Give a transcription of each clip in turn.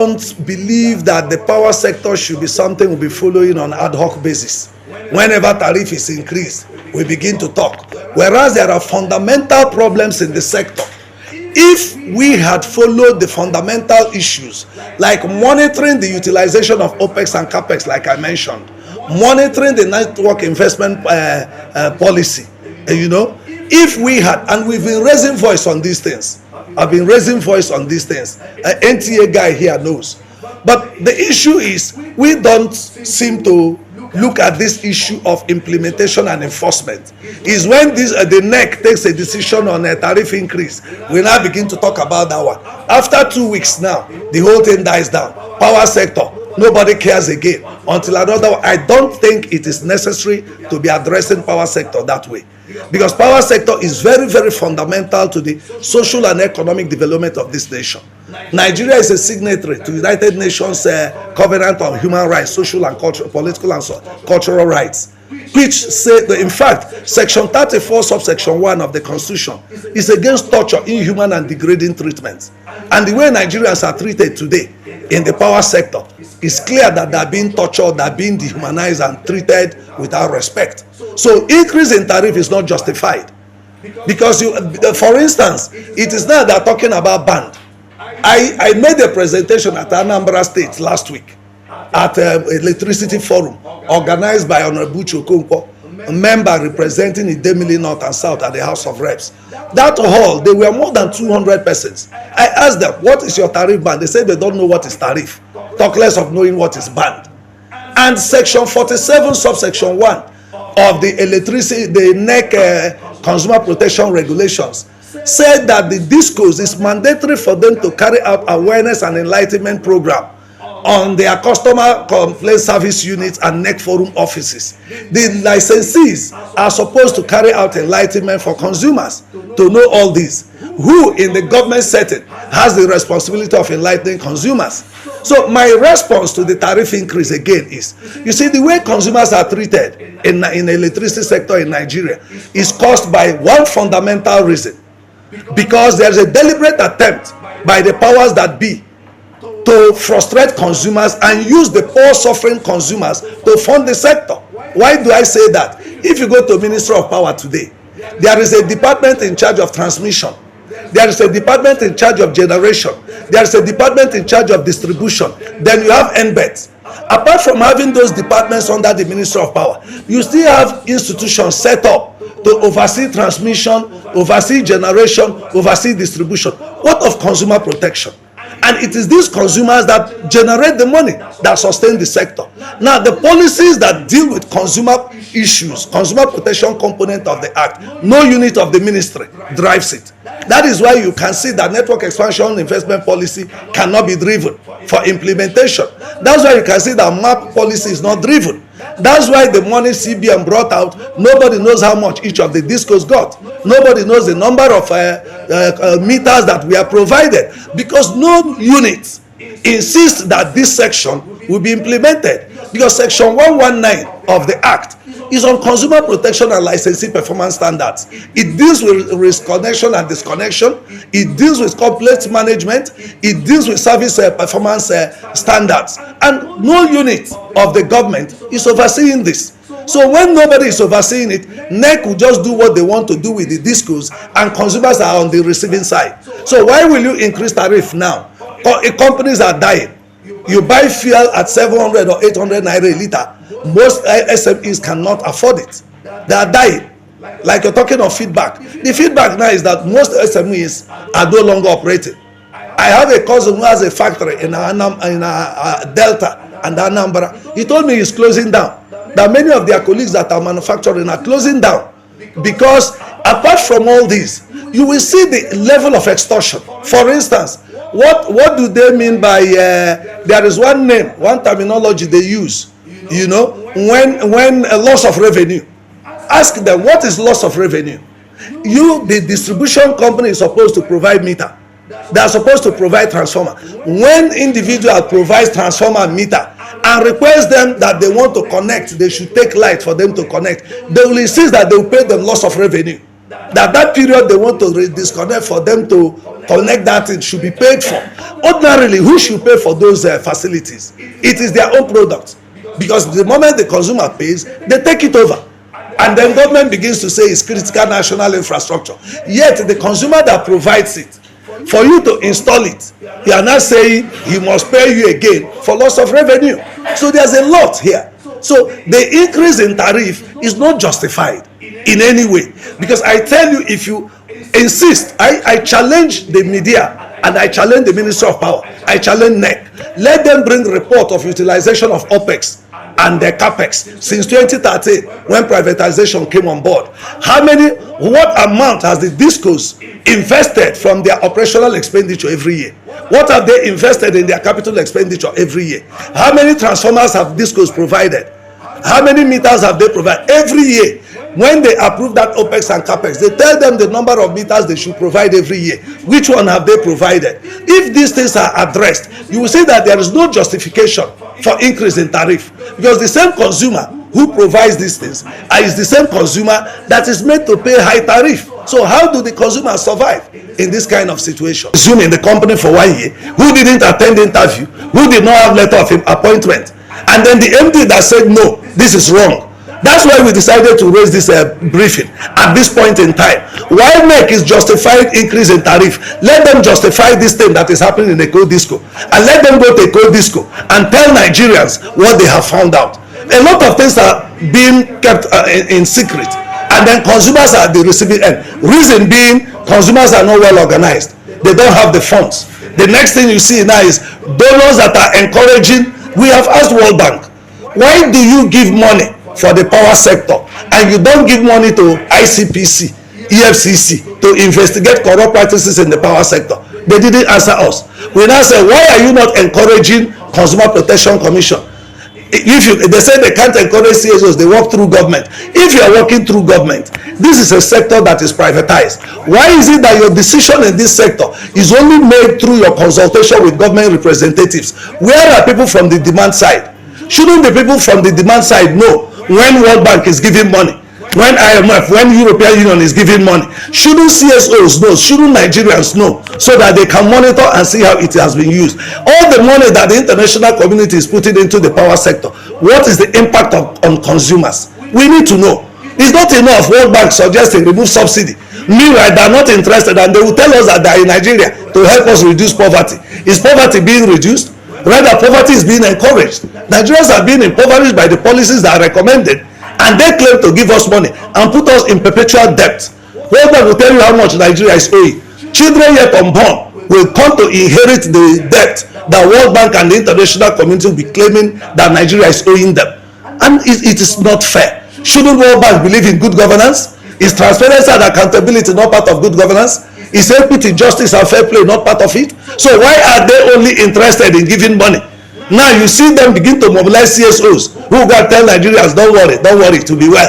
don't believe that the power sector should be something we'll be following on ad hoc basis. Whenever tariff is increased, we begin to talk. Whereas there are fundamental problems in the sector. If we had followed the fundamental issues, like monitoring the utilization of OPEX and CAPEX, like I mentioned, monitoring the network investment policy, if we had, and we've been raising voice on these things, I've been raising voice on these things. NTA guy here knows. But the issue is, we don't seem to look at this issue of implementation and enforcement. Is when the NEC takes a decision on a tariff increase, we now begin to talk about that one. After 2 weeks now, the whole thing dies down. Power sector, nobody cares again. Until another one. I don't think it is necessary to be addressing power sector that way. Because power sector is very, very fundamental to the social and economic development of this nation. Nigeria is a signatory to the United Nations Covenant on Human Rights, Social and Political and Cultural Rights, which say that, in fact, Section 34, subsection 1 of the Constitution is against torture, inhuman and degrading treatment. And the way Nigerians are treated today in the power sector, it's clear that they're being tortured, they're being dehumanized and treated without respect. So increase in tariff is not justified. Because, for instance, it is now they're talking about band. I made a presentation at Anambra State last week at Electricity Forum organized by Honorable Chokonkwo, a member representing Idemili North and South at the House of Reps. That hall, there were more than 200 persons. I asked them, what is your tariff band? They said they don't know what is tariff. Talk less of knowing what is band. And Section 47, subsection 1 of the NEC Consumer Protection Regulations said that the discos is mandatory for them to carry out awareness and enlightenment program on their customer complaint service units and NEC forum offices. The licensees are supposed to carry out enlightenment for consumers to know all this. Who in the government setting has the responsibility of enlightening consumers? So my response to the tariff increase again is, you see, the way consumers are treated in the electricity sector in Nigeria is caused by one fundamental reason. Because there is a deliberate attempt by the powers that be to frustrate consumers and use the poor suffering consumers to fund the sector. Why do I say that? If you go to Ministry of Power today, there is a department in charge of transmission. There is a department in charge of generation. There is a department in charge of distribution. Then you have NBET. Apart from having those departments under the Ministry of Power, you still have institutions set up to oversee transmission, oversee generation, oversee distribution. What of consumer protection? And it is these consumers that generate the money that sustain the sector. Now, the policies that deal with consumer issues, consumer protection component of the act, no unit of the ministry drives it. That is why you can see that network expansion investment policy cannot be driven for implementation. That's why you can see that MAP policy is not driven. That's why the money CBN brought out, nobody knows how much each of the discos got. Nobody knows the number of meters that we are provided, because no unit insists that this section will be implemented. Because Section 119 of the Act is on consumer protection and licensing performance standards. It deals with risk connection and disconnection. It deals with complex management. It deals with service performance standards. And no unit of the government is overseeing this. So when nobody is overseeing it, NEC will just do what they want to do with the discos, and consumers are on the receiving side. So why will you increase tariff now? Companies are dying. You buy fuel at 700 or 800 naira a liter. Most SMEs cannot afford it. They are dying. Like you're talking of feedback. The feedback now is that most SMEs are no longer operating. I have a cousin who has a factory in Delta and Anambra. He told me he's closing down. That many of their colleagues that are manufacturing are closing down. Because apart from all this, you will see the level of extortion. For instance, what do they mean by there is one name, one terminology they use, when a loss of revenue. Ask them, what is loss of revenue? The distribution company is supposed to provide meter. They are supposed to provide transformer. When individual provides transformer meter and request them that they want to connect, they should take light for them to connect, they will insist that they will pay them loss of revenue. that period they want to disconnect for them to connect that it should be paid for. Ordinarily, who should pay for those facilities? It is their own product, because the moment the consumer pays, they take it over, and then government begins to say it's critical national infrastructure. Yet the consumer that provides it, for you to install it, you are not saying he must pay you again for loss of revenue. So there's a lot here. So the increase in tariff is not justified in any way, because I tell you, if you insist, I challenge the media and I challenge the Ministry of Power, I challenge NEC, let them bring report of utilization of OPEX and the CAPEX since 2013 when privatization came on board. What amount has the discos invested from their operational expenditure every year? What have they invested in their capital expenditure every year? How many transformers have discos provided? How many meters have they provided every year? When they approve that OPEX and CAPEX, they tell them the number of meters they should provide every year. Which one have they provided? If these things are addressed, you will see that there is no justification for increase in tariff, because the same consumer who provides these things is the same consumer that is made to pay high tariff. So how do the consumers survive in this kind of situation? Zoom in the company for 1 year, who didn't attend the interview, who did not have letter of appointment, and then the MD that said no, this is wrong. That's why we decided to raise this briefing at this point in time. While NEC is justified increase in tariff, let them justify this thing that is happening in Eko Disco, and let them go to Eko Disco and tell Nigerians what they have found out. A lot of things are being kept in secret, and then consumers are the receiving end. Reason being, consumers are not well organized. They don't have the funds. The next thing you see now is donors that are encouraging. We have asked World Bank, why do you give money for the power sector and you don't give money to ICPC, EFCC to investigate corrupt practices in the power sector? They didn't answer us. We now say, why are you not encouraging Consumer Protection Commission? They say they can't encourage CSOs, they work through government. If you are working through government, this is a sector that is privatized. Why is it that your decision in this sector is only made through your consultation with government representatives? Where are people from the demand side? Shouldn't the people from the demand side know when World Bank is giving money, when IMF, when European Union is giving money? Shouldn't CSOs know? Shouldn't Nigerians know, so that they can monitor and see how it has been used? All the money that the international community is putting into the power sector, what is the impact on consumers? We need to know. It's not enough World Bank suggesting remove subsidy. Meanwhile, they are not interested, and they will tell us that they are in Nigeria to help us reduce poverty. Is poverty being reduced? Rather, poverty is being encouraged. Nigerians are being impoverished by the policies that are recommended, and they claim to give us money and put us in perpetual debt. World Bank will tell you how much Nigeria is owing. Children yet unborn will come to inherit the debt that World Bank and the international community will be claiming that Nigeria is owing them. And it is not fair. Shouldn't World Bank believe in good governance? Is transparency and accountability not part of good governance? Is equity, justice, and fair play not part of it? So why are they only interested in giving money? Now you see them begin to mobilize CSOs who can tell Nigerians, don't worry, it will be well.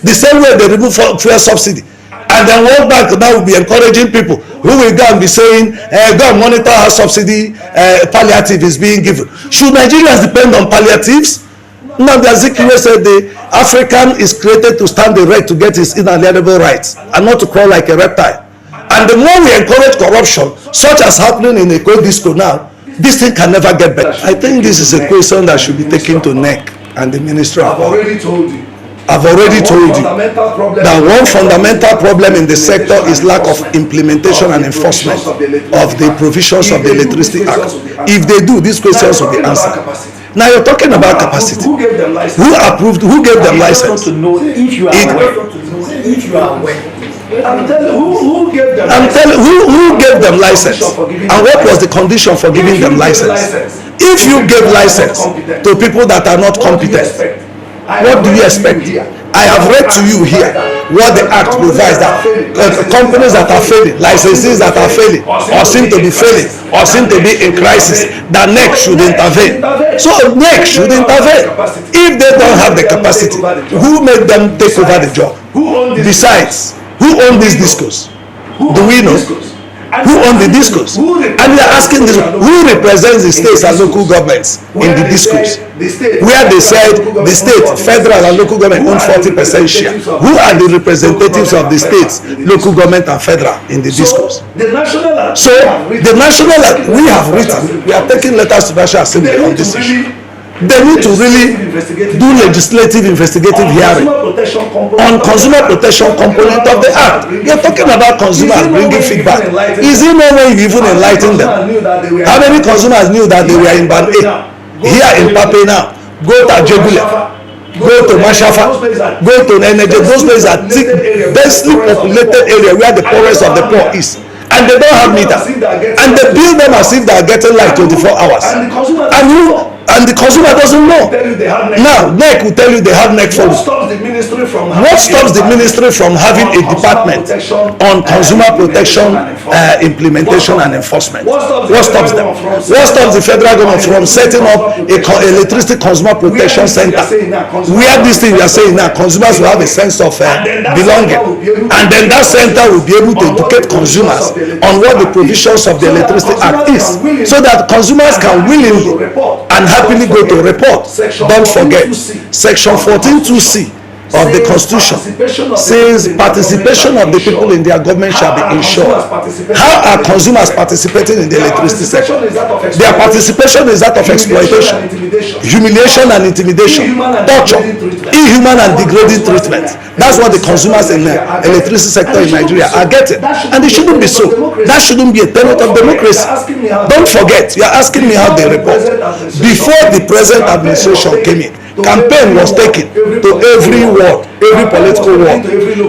The same way they remove fuel subsidy. And then World Bank now will be encouraging people who will go and be saying, go and monitor how subsidy palliative is being given. Should Nigerians depend on palliatives? Now the Azikiwe said the African is created to stand the right to get his inalienable rights and not to crawl like a reptile. And the more we encourage corruption, such as happening in Eko Disco now, this thing can never get better. I think this is a question that should be taken to NEC and the Ministry of Power. I've already told you that one fundamental problem in the sector is lack of implementation and enforcement of the provisions of the Electricity Act. If they do, these questions will be answered. Now you're talking about capacity. Who gave them license? Who approved? Who gave them license? If you are aware. I'm telling who gave them license, and what was the condition for giving them license? If you give license to people that are not competent, what do you expect? I have read to you here what the act provides, that companies that are failing, licensees that are failing, or seem to be failing, or seem to be in crisis, that NEC should intervene. So NEC should intervene. If they don't have the capacity, who made them take over the job? Besides, who own these discos? Do we know? Who own the discos? And we are asking this, who represents the states and local governments in the discos? Where they said the state, federal and local government own 40% share. Who are the representatives of the states, local government and federal in the discos? So the national, we have written, we are taking letters to National Assembly on this issue. They need to really do legislative investigative hearing on consumer protection component of the act. You're talking about consumers bringing feedback. Is it no way you even enlighten them? How many consumers knew that they were in band A? Here in Pape now, go to Ajebule, go to Mashafa, go to Neneje. Those places are thick, densely populated area where the poorest of the poor is. And they don't have meter. And they build them as if they are getting like 24 hours. And the consumer doesn't know. Now, NEC will tell you they have NEC for you. What stops the ministry from having a department on consumer protection implementation and enforcement? What stops them? What stops the federal government from setting up a electricity consumer protection center? Where this thing we are saying now, consumers will have a sense of belonging. And then that center will be able to educate consumers on what the provisions of the Electricity Act is, so that consumers can willingly and happily go to report. Don't forget, Section 14(2)(c) of the Constitution says participation of the people in their government shall be ensured. How are consumers participating in the electricity sector? Their participation is that of exploitation, humiliation and intimidation, torture, inhuman and degrading treatment. That's what the consumers in the electricity sector in Nigeria are getting, and it shouldn't be so. That shouldn't be a tenet of democracy. Don't forget, you are asking me how they report. Before the present administration came in, campaign was taken to every ward, every political ward.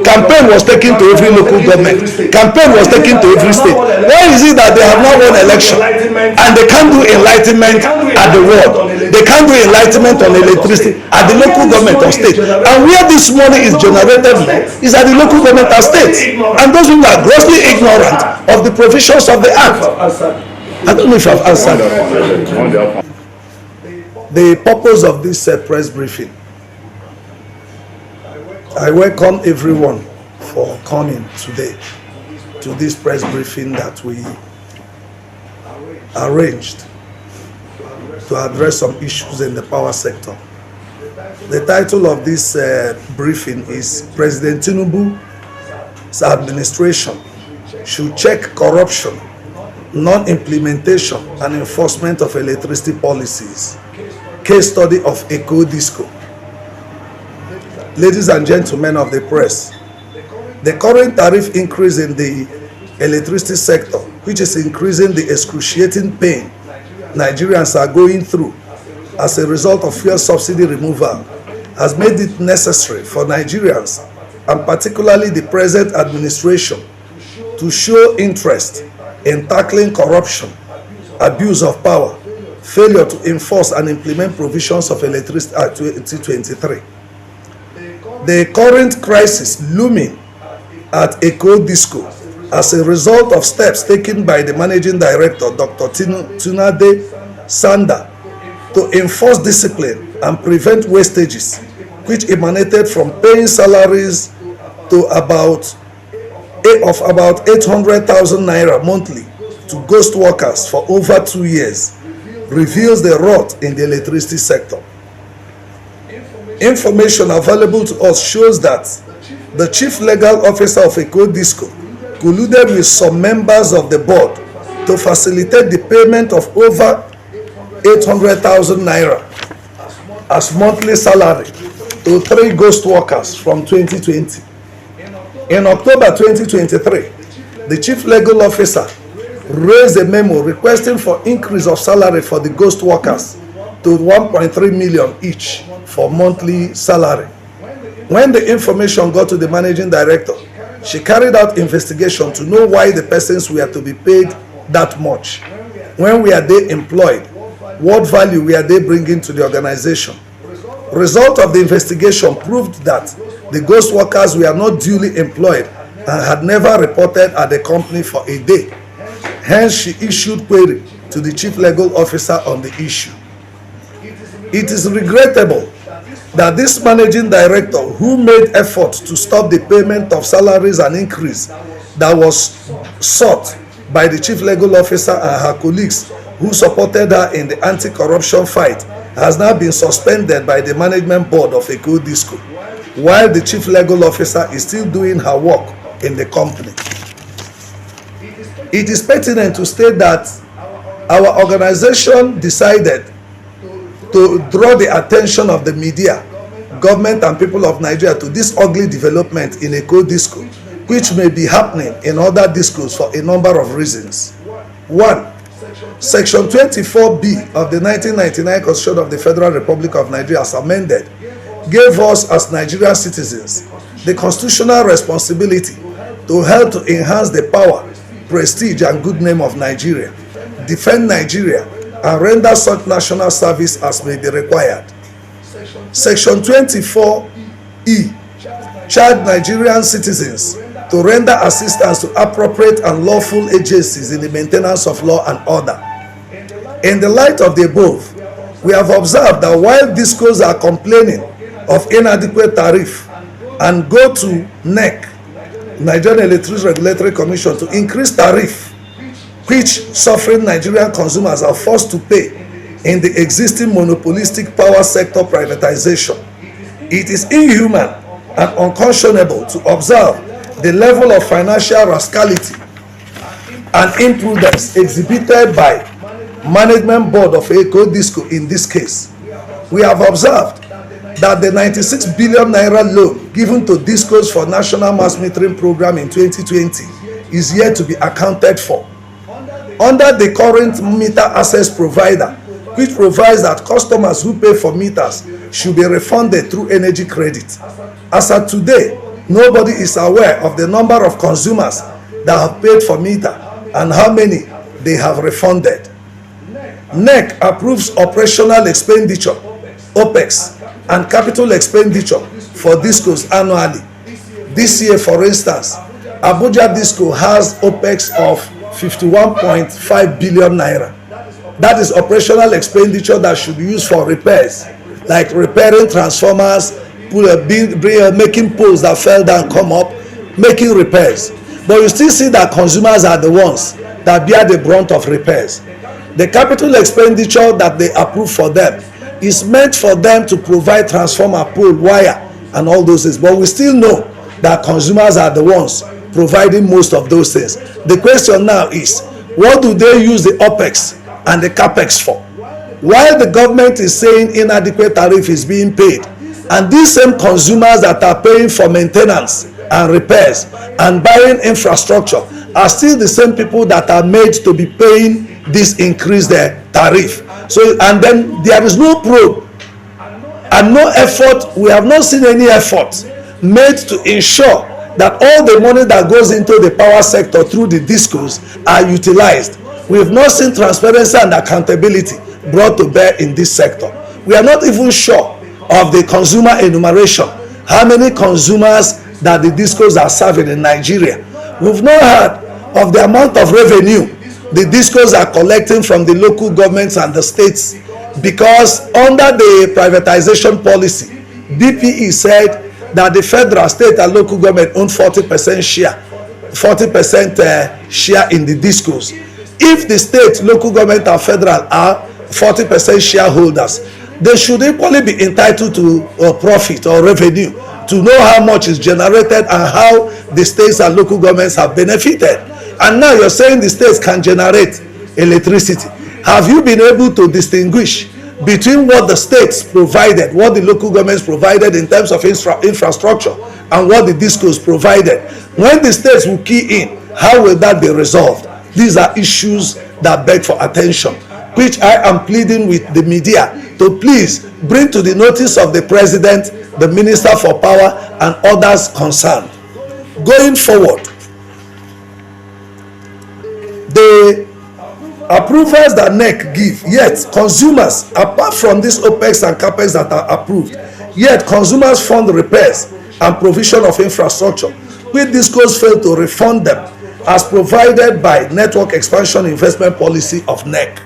Campaign was taken to every local government. Campaign was taken to every state. Why is it that they have not won election and they can't do enlightenment at the ward? They can't do enlightenment on electricity at the local government or state. And where this money is generated is at the local government or states. And those who are grossly ignorant of the provisions of the act. I don't know if I've answered. The purpose of this press briefing, I welcome everyone for coming today to this press briefing that we arranged to address some issues in the power sector. The title of this briefing is President Tinubu's administration should check corruption, non-implementation and enforcement of electricity policies. Case study of Eco Disco. Ladies and gentlemen of the press, the current tariff increase in the electricity sector, which is increasing the excruciating pain Nigerians are going through as a result of fuel subsidy removal, has made it necessary for Nigerians, and particularly the present administration, to show interest in tackling corruption, abuse of power, failure to enforce and implement provisions of Electricity Act 2023. The current crisis looming at Eco Disco as a result of steps taken by the Managing Director, Dr. Tunade Sanda, to enforce discipline and prevent wastages, which emanated from paying salaries to about 800,000 naira monthly to ghost workers for over 2 years, reveals the rot in the electricity sector. Information available to us shows that the chief legal officer of Eco Disco colluded with some members of the board to facilitate the payment of over 800,000 naira as monthly salary to 3 ghost workers from 2020. In October 2023, the chief legal officer raised a memo requesting for increase of salary for the ghost workers to 1.3 million each for monthly salary. When the information got to the managing director, she carried out investigation to know why the persons were to be paid that much. When were they employed? What value were they bringing to the organization? Result of the investigation proved that the ghost workers were not duly employed and had never reported at the company for a day. Hence, she issued query to the chief legal officer on the issue. It is regrettable that this managing director, who made efforts to stop the payment of salaries and increase that was sought by the chief legal officer and her colleagues who supported her in the anti-corruption fight has now been suspended by the management board of Eko Disco, while the chief legal officer is still doing her work in the company. It is pertinent to state that our organization decided to draw the attention of the media, government and people of Nigeria to this ugly development in Eko Disco, which may be happening in other discos for a number of reasons. 1. Section 24B of the 1999 Constitution of the Federal Republic of Nigeria, as amended, gave us as Nigerian citizens the constitutional responsibility to help to enhance the power, prestige and good name of Nigeria, defend Nigeria and render such national service as may be required. Section 24E charged Nigerian citizens to render assistance to appropriate and lawful agencies in the maintenance of law and order. In the light of the above, we have observed that while discos are complaining of inadequate tariff and go to NEC, Nigerian Electricity Regulatory Commission, to increase tariff, which suffering Nigerian consumers are forced to pay in the existing monopolistic power sector privatization, it is inhuman and unconscionable to observe the level of financial rascality and imprudence exhibited by management board of Eko Disco in this case. We have observed that the 96 billion naira loan given to discos for national mass metering program in 2020 is yet to be accounted for. Under the current meter access provider, which provides that customers who pay for meters should be refunded through energy credit. As of today, nobody is aware of the number of consumers that have paid for meter and how many they have refunded. NEC approves operational expenditure, OPEX, and capital expenditure for discos annually. This year, for instance, Abuja Disco has OPEX of 51.5 billion naira. That is operational expenditure that should be used for repairs, like repairing transformers, making poles that fell down come up, making repairs. But you still see that consumers are the ones that bear the brunt of repairs. The capital expenditure that they approve for them is meant for them to provide transformer, pole, wire and all those things. But we still know that consumers are the ones providing most of those things. The question now is, what do they use the OPEX and the CAPEX for? While the government is saying inadequate tariff is being paid, and these same consumers that are paying for maintenance and repairs and buying infrastructure are still the same people that are made to be paying this increased tariff. So, and then there is no probe and no effort. We have not seen any effort made to ensure that all the money that goes into the power sector through the discos are utilized. We have not seen transparency and accountability brought to bear in this sector. We are not even sure of the consumer enumeration, how many consumers that the discos are serving in Nigeria. We've not heard of the amount of revenue the discos are collecting from the local governments and the states, because under the privatization policy, DPE said that the federal, state and local government own 40% share, 40% share in the discos. If the state, local government and federal are 40% shareholders, they should equally be entitled to profit or revenue to know how much is generated and how the states and local governments have benefited. And now you're saying the states can generate electricity. Have you been able to distinguish between what the states provided, what the local governments provided in terms of infrastructure, and what the discos provided? When the states will key in, how will that be resolved? These are issues that beg for attention, which I am pleading with the media to please bring to the notice of the president, the minister for power and others concerned. Going forward, the approvals that NEC give, yet consumers, apart from these OPEX and CAPEX that are approved, yet consumers fund repairs and provision of infrastructure, which discos fail to refund them as provided by Network Expansion Investment Policy of NEC.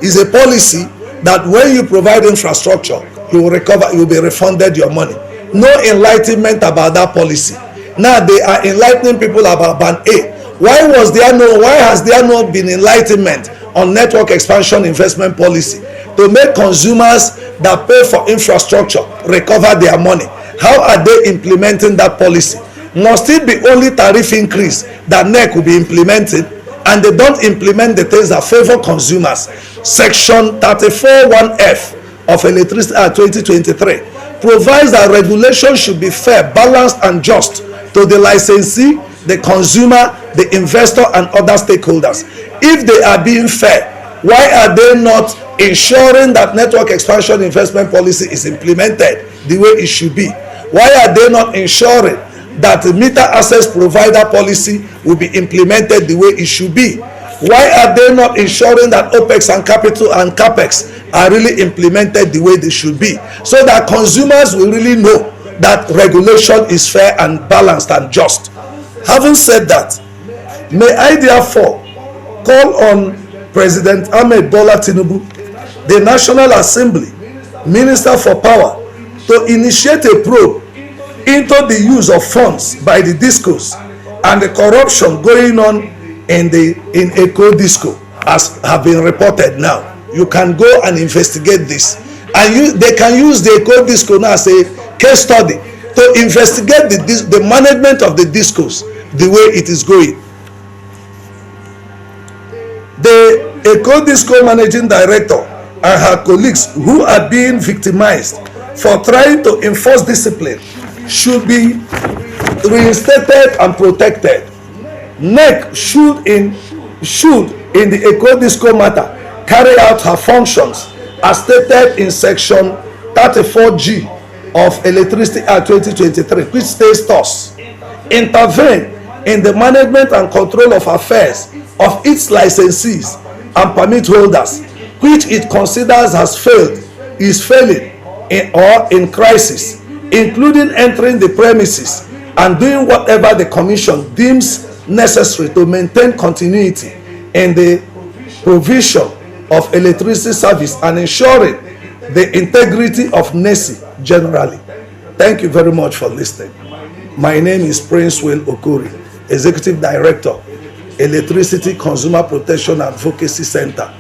Is a policy that when you provide infrastructure, you will recover, you will be refunded your money. No enlightenment about that policy. Now they are enlightening people about Band A, Why has there not been enlightenment on network expansion investment policy to make consumers that pay for infrastructure recover their money? How are they implementing that policy? Must it be only tariff increase that NEC will be implementing, and they don't implement the things that favor consumers? Section 34(1)(f) of Electricity Act 2023 provides that regulation should be fair, balanced, and just to the licensee, the consumer, the investor, and other stakeholders. If they are being fair, why are they not ensuring that network expansion investment policy is implemented the way it should be? Why are they not ensuring that the meter access provider policy will be implemented the way it should be? Why are they not ensuring that OPEX and capital and CAPEX are really implemented the way they should be, so that consumers will really know that regulation is fair and balanced and just? Having said that, may I therefore call on President Ahmed Bola Tinubu, the National Assembly, Minister for Power, to initiate a probe into the use of funds by the discos and the corruption going on in Eco Disco, as have been reported now. You can go and investigate this, and they can use the Eco Disco now as a case study to investigate the management of the discos the way it is going. The Eco Disco managing director and her colleagues who are being victimized for trying to enforce discipline should be reinstated and protected. NEC should in the Eco Disco matter carry out her functions as stated in section 34G of Electricity Act 2023, which states thus: intervene in the management and control of affairs of its licensees and permit holders which it considers is failing or in crisis, including entering the premises and doing whatever the commission deems necessary to maintain continuity in the provision of electricity service and ensuring the integrity of NESI generally. Thank you very much for listening. My name is Prince Will Okori, Executive Director, Electricity Consumer Protection Advocacy Center,